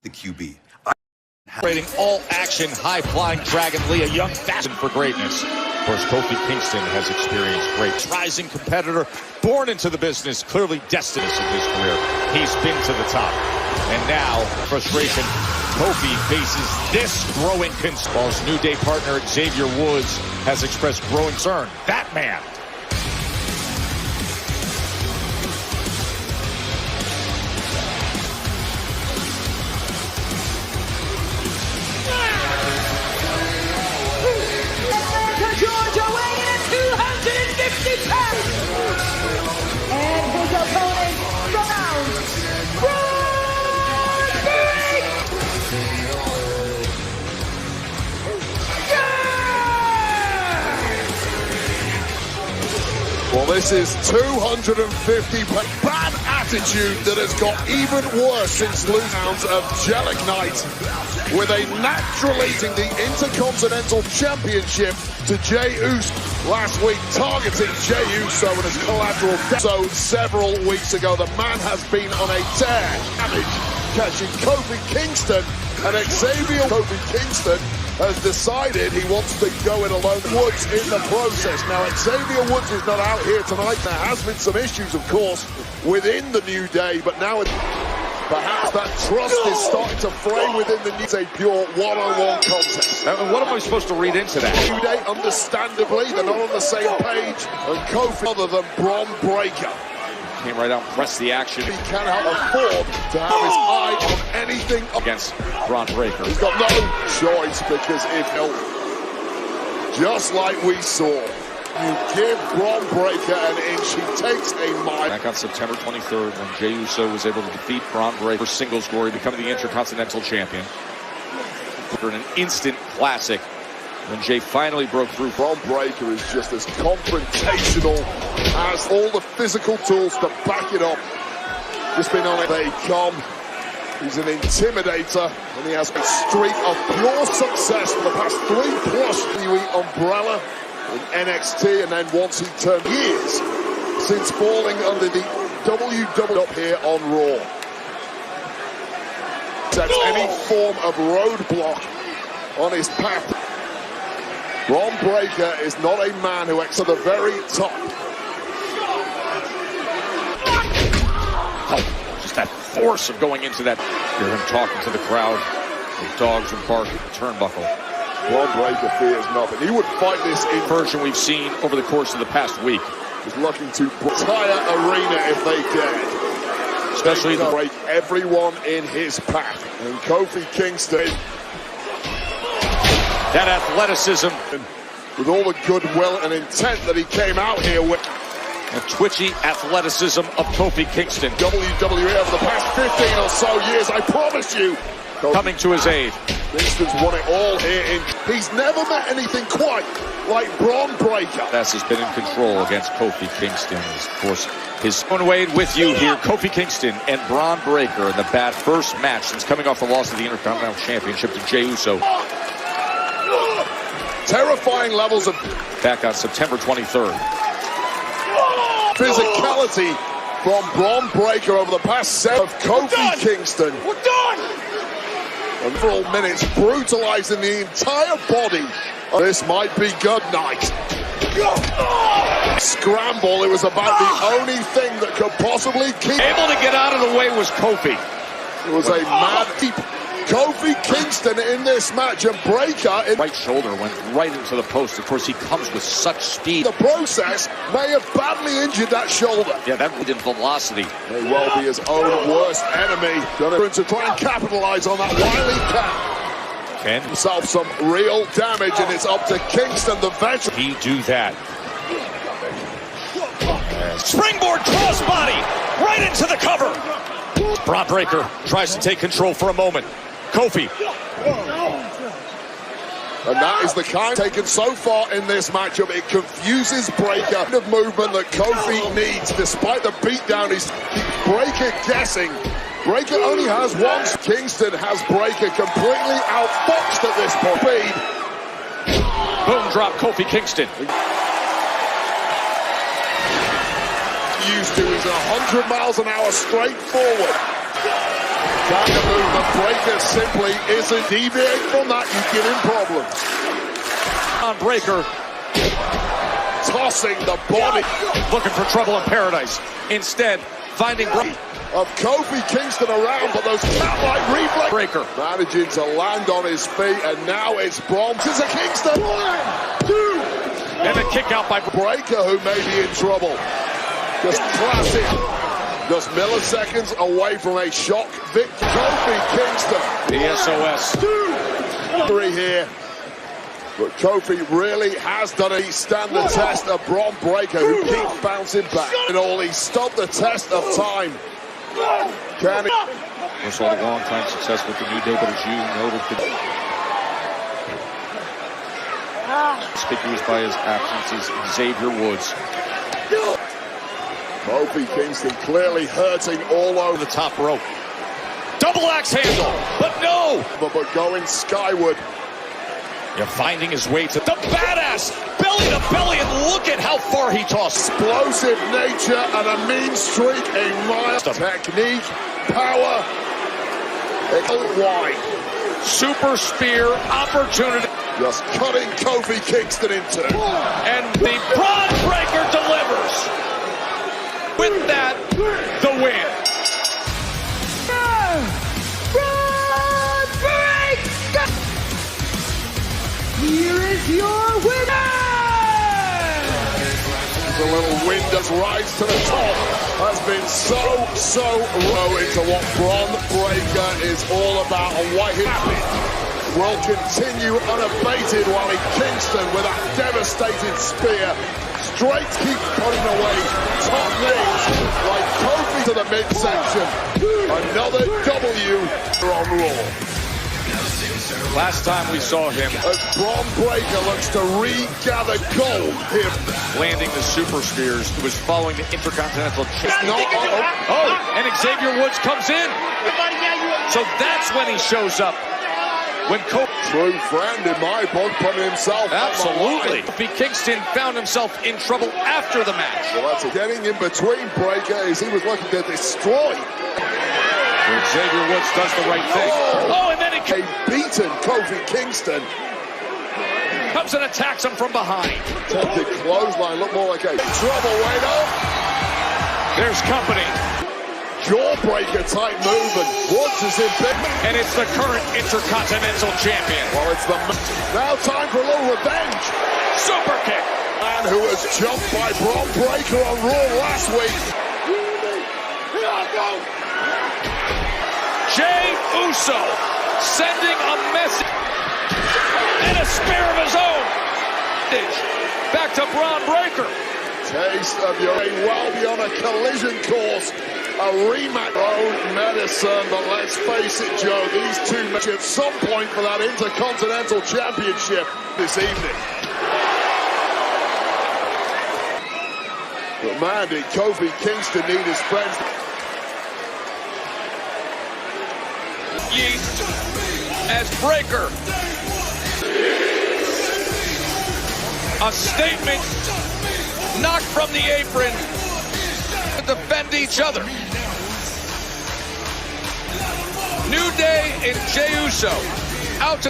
the QB. Creating all-action, high-flying Dragon Lee, a young fashion for greatness. Of course, Kofi Kingston has experienced great. Rising competitor, born into the business, clearly destined in his career. He's been to the top. And now, frustration, Kofi faces this growing concern. While his New Day partner, Xavier Woods, has expressed growing concern. That man. Georgia weighing in at 250 pounds. And his opponent from Well, this is 250 bad attitude that has got even worse since losing rounds of Angelic Knight, with a naturalizing the Intercontinental Championship to Jey Uso last week, targeting Jey Uso and his collateral. So several weeks ago, the man has been on a tear, damage, catching Kofi Kingston, and Xavier Kofi Kingston has decided he wants to go it alone. Woods in the process. Now, Xavier Woods is not out here tonight. There has been some issues, of course, within the New Day, but now perhaps that trust is starting to fray within the New Day. A pure one-on-one contest. And what am I supposed to read into that? New Day, understandably, they're not on the same page, and Kofi other than BRON Breakker. Came right out and pressed the action. He cannot afford to have his eye on anything against BRON Breakker. He's got no choice, because if he'll, just like we saw, you give BRON Breakker an inch, he takes a mile. Back on September 23rd, when Jey Uso was able to defeat BRON Breakker for singles glory, becoming the Intercontinental Champion. For an instant classic, when Jey finally broke through. BRON Breakker is just as confrontational, has all the physical tools to back it up. Just been on it, they come. He's an intimidator, and he has a streak of pure success for the past 3+ WWE umbrella in NXT, and then once he turned years since falling under the WWE up here on Raw. Sets any form of roadblock on his path. BRON Breakker is not a man who acts at the very top. Oh, just that force of going into that. Hear him talking to the crowd. The dogs would bark at the turnbuckle. BRON Breakker fears nothing. He would fight this in version we've seen over the course of the past week. He's looking to entire arena if they dared. Especially to break everyone in his path. And Kofi Kingston, that athleticism, with all the goodwill and intent that he came out here with. The twitchy athleticism of Kofi Kingston. WWE over the past 15 or so years, I promise you. Coming to his aid. Kingston's won it all here. He's never met anything quite like BRON Breakker. That's has been in control against Kofi Kingston. Of course, his own way with you here. Kofi Kingston and BRON Breakker in the bad first match since coming off the loss of the Intercontinental Championship to Jey Uso. Terrifying levels of back on September 23rd. Physicality from BRON Breakker over the past 7 of Kofi Kingston. We're done! And for all minutes, brutalizing the entire body. This might be good night. Scramble, it was about the only thing that could possibly keep. Able to get out of the way was Kofi. It was a mad deep. Kofi Kingston in this match, and Breakker in right shoulder went right into the post. Of course, he comes with such speed. The process may have badly injured that shoulder. Yeah, that did velocity. May well be his own worst enemy. Going to try and capitalize on that wily cat. Can himself some real damage, and it's up to Kingston, the veteran. He do that. Springboard crossbody right into the cover. BRON Breakker tries to take control for a moment. Kofi. And that is the kind taken so far in this matchup. It confuses Breakker. The movement that Kofi needs, despite the beatdown, he keeps Breakker guessing. Breakker only has one. Kingston has Breakker completely outfoxed at this point. Speed. Boom drop, Kofi Kingston. Used to is 100 miles an hour straight forward. Dagger movement. Breaker simply isn't deviating from that. You give him problems. On Breaker. Tossing the body. Looking for trouble in paradise. Instead, finding of Kofi Kingston around, but those cat-like reflex. Breaker. Managing to land on his feet, and now it's BRON. This is a Kingston. 1, 2. And a kick out by Breaker, who may be in trouble. Just classic. Just milliseconds away from a shock victory. Kofi Kingston. The SOS. 3 here. But Kofi really has done it. He stand the test of BRON Breaker, who keeps bouncing back. And all, he stopped the test of time. Can he? We saw the long-time success with the New Day, but as you noted, conspicuous by his absence is Xavier Woods. Kofi Kingston clearly hurting all over The top rope. Double axe handle, but no! but going skyward. You're finding his way to the badass belly to belly, and look at how far he tosses. Explosive nature and a mean streak, a mile. Technique, power, wide. Super spear opportunity. Just cutting Kofi Kingston in two. And the BRON Breaker delivers. With that, the win. BRON Breaker! Here is your winner! The little wind does rise to the top. Has been so low into what BRON Breaker is all about, and why he will continue unabated while Kingston with that devastating spear straight keeps putting away top names like Kofi to the midsection. Another W on Raw. Last time we saw him, As BRON Breaker looks to regather gold here. landing the super spears, he was following the Intercontinental Championship. Oh, And Xavier Woods comes in. So that's when he shows up. When Kofi... true friend in my book, putting himself Absolutely. on the line. Kofi Kingston found himself in trouble after the match. Well, that's getting in between Breaker as he was looking to destroy. When Xavier Woods does the right thing. Oh, and then it A beaten Kofi Kingston. comes and attacks him from behind. Tempted clothesline, look more like a trouble wait up. There's company. Jawbreaker type move, and Woods is in big. And it's the current Intercontinental Champion. Well, it's the now time for a little revenge. Super kick. Man who was jumped by BRON Breaker on Raw last week. Jey Uso sending a message. And a spear of his own. Back to BRON Breaker. Taste of your well beyond a collision course. A rematch. Own medicine, but let's face it, Joe, these two matches at some point for that Intercontinental Championship this evening. But man, did Kofi Kingston need his friends. Yeast as Breaker. A statement knocked from the apron to defend each other. New Day and Jey Uso out to